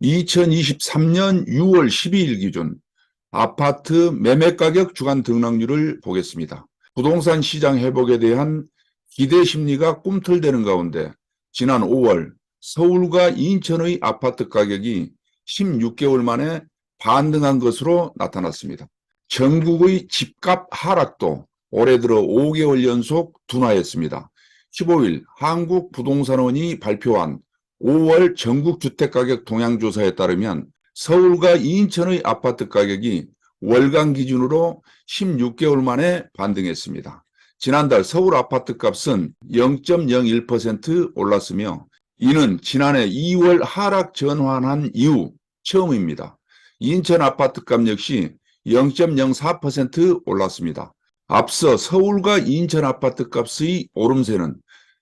2023년 6월 12일 기준 아파트 매매가격 주간 등락률을 보겠습니다. 부동산 시장 회복에 대한 기대 심리가 꿈틀대는 가운데 지난 5월 서울과 인천의 아파트 가격이 16개월 만에 반등한 것으로 나타났습니다. 전국의 집값 하락도 올해 들어 5개월 연속 둔화했습니다. 15일 한국부동산원이 발표한 5월 전국 주택가격 동향조사에 따르면 서울과 인천의 아파트 가격이 월간 기준으로 16개월 만에 반등했습니다. 지난달 서울 아파트 값은 0.01% 올랐으며 이는 지난해 2월 하락 전환한 이후 처음입니다. 인천 아파트 값 역시 0.04% 올랐습니다. 앞서 서울과 인천 아파트 값의 오름세는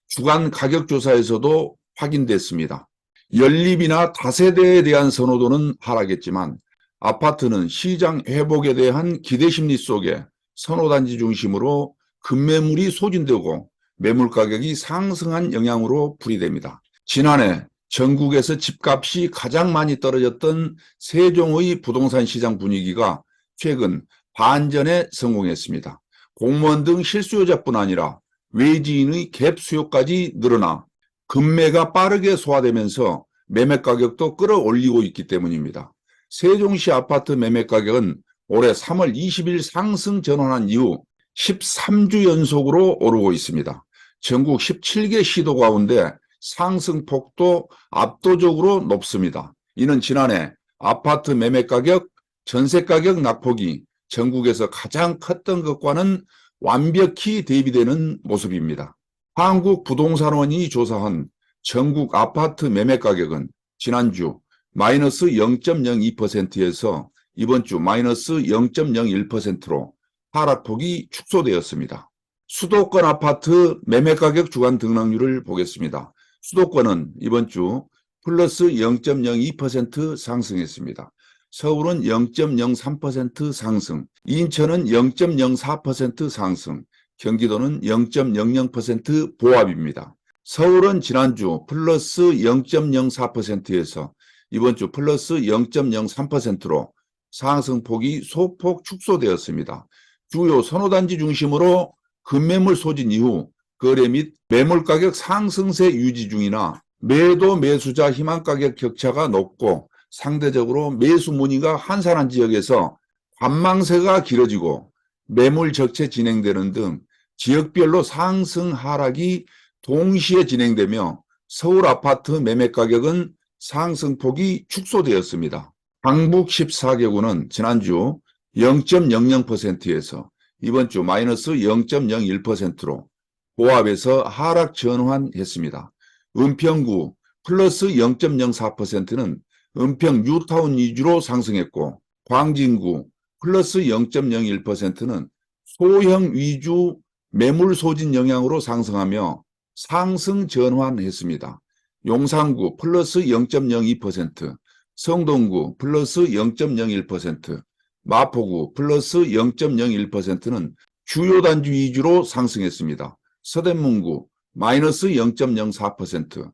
주간 가격조사에서도 확인됐습니다. 연립이나 다세대에 대한 선호도는 하락했지만 아파트는 시장 회복에 대한 기대심리 속에 선호단지 중심으로 급매물이 소진되고 매물 가격이 상승한 영향으로 풀이됩니다. 지난해 전국에서 집값이 가장 많이 떨어졌던 세종의 부동산 시장 분위기가 최근 반전에 성공했습니다. 공무원 등 실수요자뿐 아니라 외지인의 갭 수요까지 늘어나 급매가 빠르게 소화되면서 매매 가격도 끌어올리고 있기 때문입니다. 세종시 아파트 매매 가격은 올해 3월 20일 상승 전환한 이후 13주 연속으로 오르고 있습니다. 전국 17개 시도 가운데 상승폭도 압도적으로 높습니다. 이는 지난해 아파트 매매 가격, 전세 가격 낙폭이 전국에서 가장 컸던 것과는 완벽히 대비되는 모습입니다. 한국부동산원이 조사한 전국 아파트 매매 가격은 지난주 마이너스 0.02%에서 이번 주 마이너스 0.01%로 하락폭이 축소되었습니다. 수도권 아파트 매매 가격 주간 등락률을 보겠습니다. 수도권은 이번 주 플러스 0.02% 상승했습니다. 서울은 0.03% 상승, 인천은 0.04% 상승, 경기도는 0.00% 보합입니다. 서울은 지난주 플러스 0.04%에서 이번 주 플러스 0.03%로 상승폭이 소폭 축소되었습니다. 주요 선호단지 중심으로 급매물 소진 이후 거래 및 매물가격 상승세 유지 중이나 매도 매수자 희망가격 격차가 높고 상대적으로 매수 문의가 한산한 지역에서 관망세가 길어지고 매물 적체 진행되는 등 지역별로 상승 하락이 동시에 진행되며 서울 아파트 매매 가격은 상승폭이 축소되었습니다. 강북 14개구는 지난주 0.00%에서 이번 주 마이너스 0.01%로 보합에서 하락 전환했습니다. 은평구 플러스 0.04%는 은평 뉴타운 위주로 상승했고 광진구 플러스 0.01%는 소형 위주 매물 소진 영향으로 상승하며 상승 전환했습니다. 용산구 플러스 0.02%, 성동구 플러스 0.01%, 마포구 플러스 0.01%는 주요 단지 위주로 상승했습니다. 서대문구 마이너스 0.04%,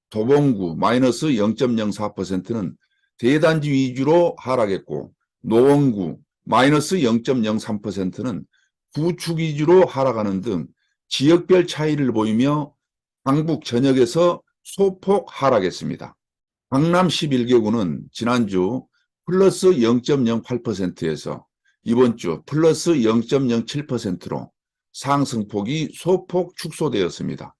도봉구 마이너스 0.04%는 대단지 위주로 하락했고 노원구 마이너스 0.03%는 구축 위주로 하락하는 등 지역별 차이를 보이며 강북 전역에서 소폭 하락했습니다. 강남 11개구는 지난주 플러스 0.08%에서 이번 주 플러스 0.07%로 상승폭이 소폭 축소되었습니다.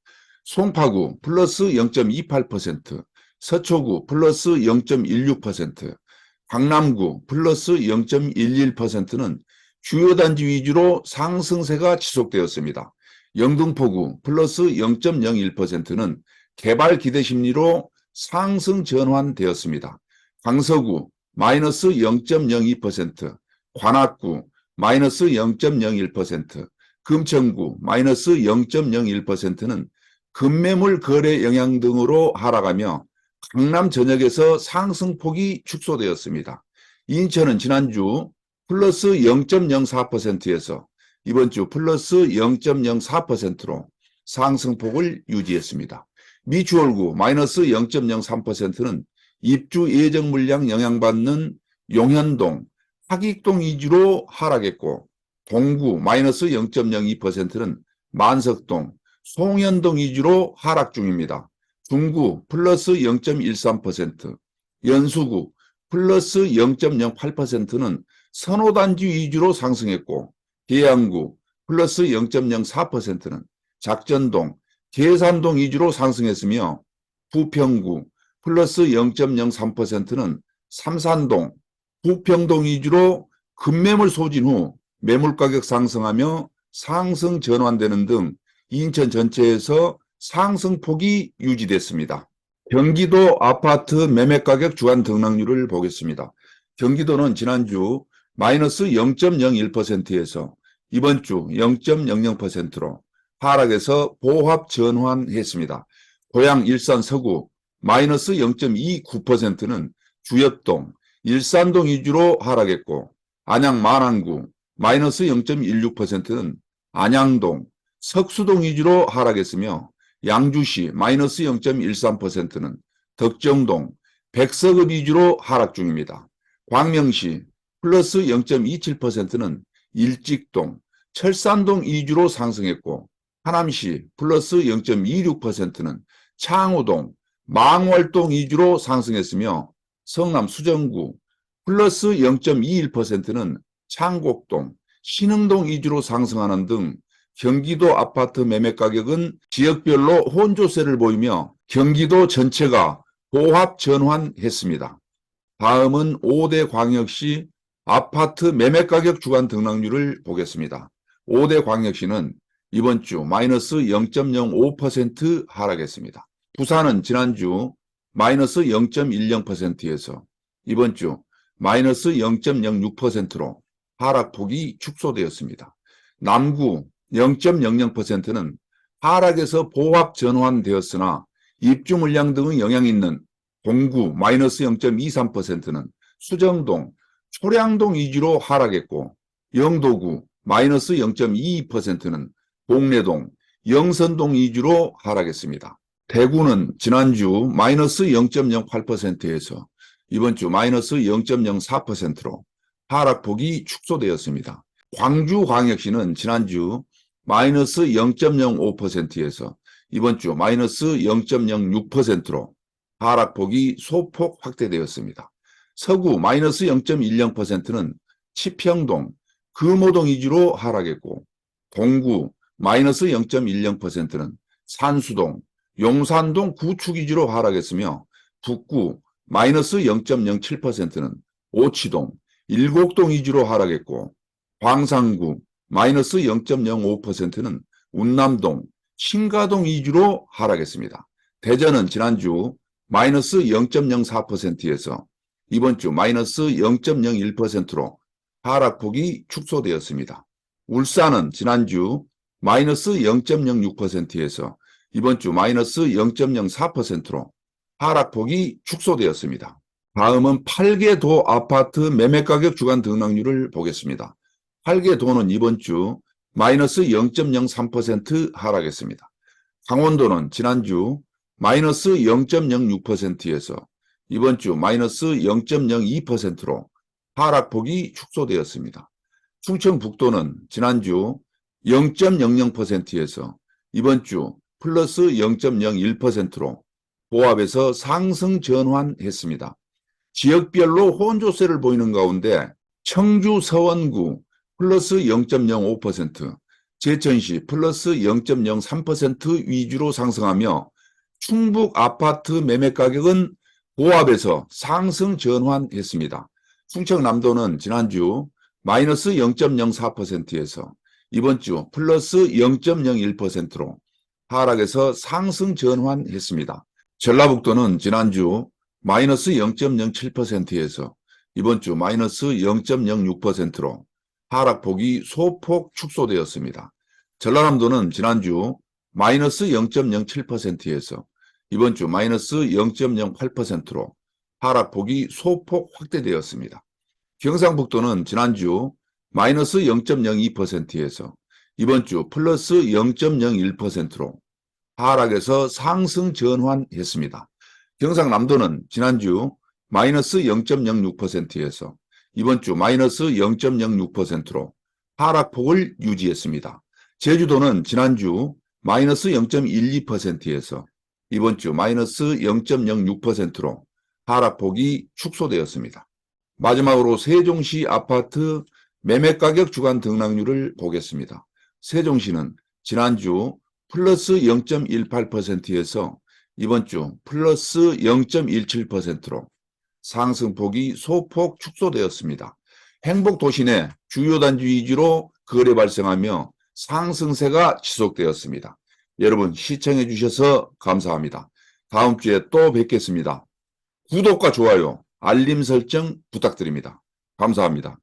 송파구 플러스 0.28%, 서초구 플러스 0.16%, 강남구 플러스 0.11%는 주요 단지 위주로 상승세가 지속되었습니다. 영등포구 플러스 0.01%는 개발 기대 심리로 상승 전환되었습니다. 강서구 마이너스 0.02%, 관악구 마이너스 0.01%, 금천구 마이너스 0.01%는 급매물 거래 영향 등으로 하락하며 강남 전역에서 상승폭이 축소되었습니다. 인천은 지난주 플러스 0.04%에서 이번 주 플러스 0.04%로 상승폭을 유지했습니다. 미추홀구 마이너스 0.03%는 입주 예정 물량 영향받는 용현동, 하익동 위주로 하락했고 동구 마이너스 0.02%는 만석동, 송현동 위주로 하락 중입니다. 중구 플러스 0.13%, 연수구 플러스 0.08%는 선호단지 위주로 상승했고 계양구 플러스 0.04%는 작전동, 계산동 위주로 상승했으며 부평구 플러스 0.03%는 삼산동, 부평동 위주로 급매물 소진 후 매물가격 상승하며 상승 전환되는 등 인천 전체에서 상승폭이 유지됐습니다. 경기도 아파트 매매가격 주간 등락률을 보겠습니다. 경기도는 지난주 마이너스 0.01%에서 이번 주 0.00%로 하락해서 보합 전환했습니다. 고양 일산 서구 마이너스 0.29%는 주엽동, 일산동 위주로 하락했고 안양 만안구 마이너스 0.16%는 안양동, 석수동 위주로 하락했으며 양주시 마이너스 0.13%는 덕정동, 백석읍 위주로 하락 중입니다. 광명시 플러스 0.27%는 일직동, 철산동 위주로 상승했고 하남시 플러스 0.26%는 창우동, 망월동 위주로 상승했으며 성남 수정구 플러스 0.21%는 창곡동, 신흥동 위주로 상승하는 등 경기도 아파트 매매 가격은 지역별로 혼조세를 보이며 경기도 전체가 보합 전환했습니다. 다음은 5대 광역시 아파트 매매 가격 주간 등락률을 보겠습니다. 5대 광역시는 이번 주 마이너스 0.05% 하락했습니다. 부산은 지난주 마이너스 0.10%에서 이번 주 마이너스 0.06%로 하락폭이 축소되었습니다. 남구 0.00%는 하락에서 보합 전환되었으나 입주 물량 등의 영향이 있는 동구 마이너스 0.23%는 수정동, 초량동 위주로 하락했고 영도구 마이너스 0.22%는 봉래동, 영선동 위주로 하락했습니다. 대구는 지난주 마이너스 0.08%에서 이번 주 마이너스 0.04%로 하락폭이 축소되었습니다. 광주광역시는 지난주 마이너스 0.05%에서 이번 주 마이너스 0.06%로 하락폭이 소폭 확대되었습니다. 서구 마이너스 0.10%는 치평동, 금호동 위주로 하락했고 동구 마이너스 0.10%는 산수동, 용산동 구축 위주로 하락했으며 북구 마이너스 0.07%는 오치동, 일곡동 위주로 하락했고 광산구 마이너스 0.05%는 운남동, 신가동 위주로 하락했습니다. 대전은 지난주 마이너스 0.04%에서 이번 주 마이너스 0.01%로 하락폭이 축소되었습니다. 울산은 지난주 마이너스 0.06%에서 이번 주 마이너스 0.04%로 하락폭이 축소되었습니다. 다음은 8개 도 아파트 매매가격 주간 등락률을 보겠습니다. 8개 도는 이번 주 마이너스 0.03% 하락했습니다. 강원도는 지난주 마이너스 0.06%에서 이번 주 마이너스 0.02%로 하락폭이 축소되었습니다. 충청북도는 지난주 0.00%에서 이번 주 플러스 0.01%로 보합에서 상승 전환했습니다. 지역별로 혼조세를 보이는 가운데 청주 서원구 플러스 0.05%, 제천시 플러스 0.03% 위주로 상승하며 충북 아파트 매매 가격은 보합에서 상승 전환했습니다. 충청남도는 지난주 마이너스 0.04%에서 이번 주 플러스 0.01%로 하락해서 상승 전환했습니다. 전라북도는 지난주 마이너스 0.07%에서 이번 주 마이너스 0.06%로 하락폭이 소폭 축소되었습니다. 전라남도는 지난주 마이너스 0.07%에서 이번 주 마이너스 0.08%로 하락폭이 소폭 확대되었습니다. 경상북도는 지난주 마이너스 0.02%에서 이번 주 플러스 0.01%로 하락해서 상승 전환했습니다. 경상남도는 지난주 마이너스 0.06%에서 이번 주 마이너스 0.06%로 하락폭을 유지했습니다. 제주도는 지난주 마이너스 0.12%에서 이번 주 마이너스 0.06%로 하락폭이 축소되었습니다. 마지막으로 세종시 아파트 매매가격 주간 등락률을 보겠습니다. 세종시는 지난주 플러스 0.18%에서 이번 주 플러스 0.17%로 상승폭이 소폭 축소되었습니다. 행복도시 내 주요 단지 위주로 거래 발생하며 상승세가 지속되었습니다. 여러분 시청해 주셔서 감사합니다. 다음 주에 또 뵙겠습니다. 구독과 좋아요, 알림 설정 부탁드립니다. 감사합니다.